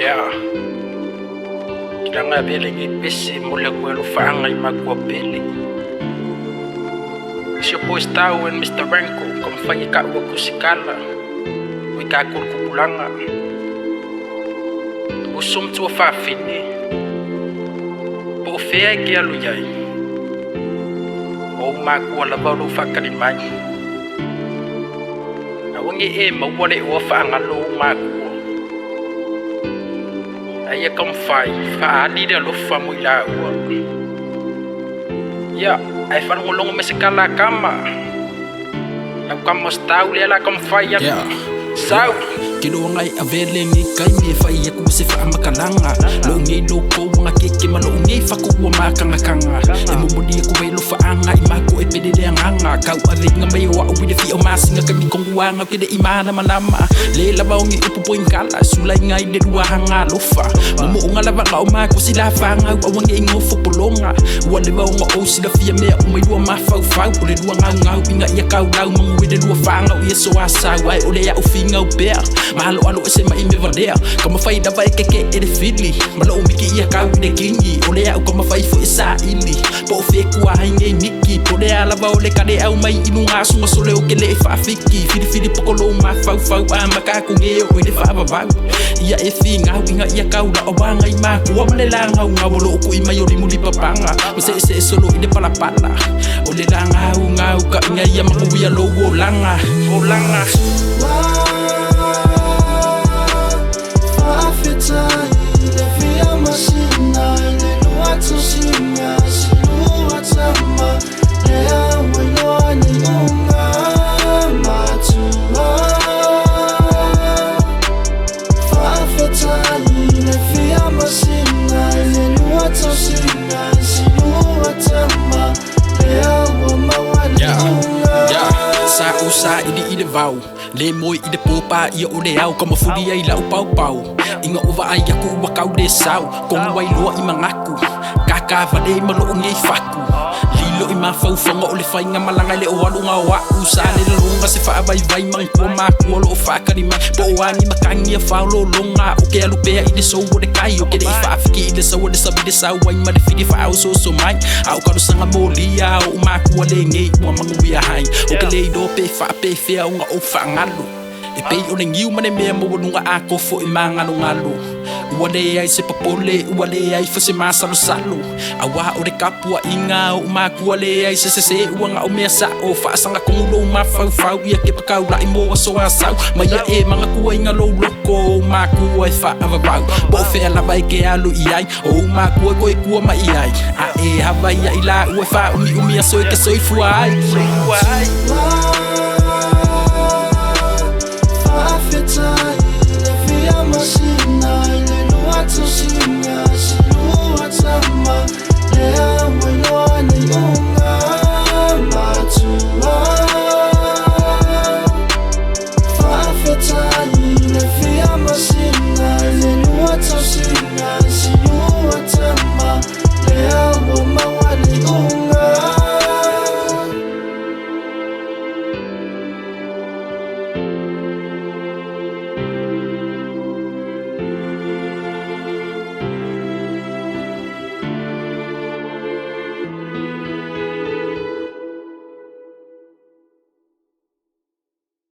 Yeah, kailangan bilang ipisi mula ko lufaangay magwapili. Siya po istawan Mr. Ranko, kumfanya ka uwag ko si Kala. Uy kakul ko pulanga. Usum tua fafini. Po fea kia luyay. O maku wala ba lufa kalimay. Awangi mawale wafa ngalo maku. Ay kam fai fa ali de lo fa mo ila wa ya ay fa ngolong mesikala kama la kam stau le la kam fai ya sau kilo ngai avele ngi kai me fai ya ku se fa makalanga lo ngi lo ko nga keke malo ngi fa ku wa makanga kanga e mo bodi ku we lo fa anga i mako e pede de anga ka u ave nga mai wa u de fi o masinga ka mi kongu anga ke de imana manama le la ba ngi ipu poin kala sulai ngai de dua hanga lo fa mo nga la ba ka o mako sila fa nga u ngi ngo fo polonga wa le ba nga o sila fi me o mai dua ma fa fa o de dua nga inga ia ka u la mo we de dua fa nga u yeso asa wa o le ya u finga u per mahalo alo se mai me verdea como fai da vai que e de fidli malo miki ia ka de kingi ole au como fai fo isa ili po fe ku ai ngai miki po de ala ba ole ka de au mai inu nga sunga sole o ke le fa fiki fidi pokolo ma fa maka ku nge o de fa ba ia e finga winga ia ka ula o banga i ma ku o le langa nga bolo ku i mai o limuli papanga se solo i de pala ole langa nga ka nga ia ma ku ia lo langa Sa ide vau le moi ide popa ia ole au como fudi ai lau pau inga ova ai aku wa kau de sau kong wai lo i mangaku kaka vade malo ngi faku lilo i ma fau fonga ole fai nga malanga le o alu nga wa usa le longa se fa vai mang ko ma ko lo fa kari ma po ani makangi fa lo longa o ke alu pe ide so de kai o ke de fa fiki ide so de sabi de sau wai ma de fidi fa au so mai au ka sanga molia o ma ko le ngi o mangu ia hai o ke le do pe fa pe fea unga o fa ngalo e pe o ngiu mane me mo nunga a ko fo i mangalo ngalo wale ai se papole wale ai fa se masalo salo awa o de kapua inga o ma ku wale ai se uanga o me sa o fa sanga ko lo ma fa ia ke pa kau la i mo so asau ma ia e manga ku inga lo loko ma ku ai fa ava bo fe la vai ke alu iai o ma ku ko ku ma iai a e hava ia ila u fa umi so ke so fuai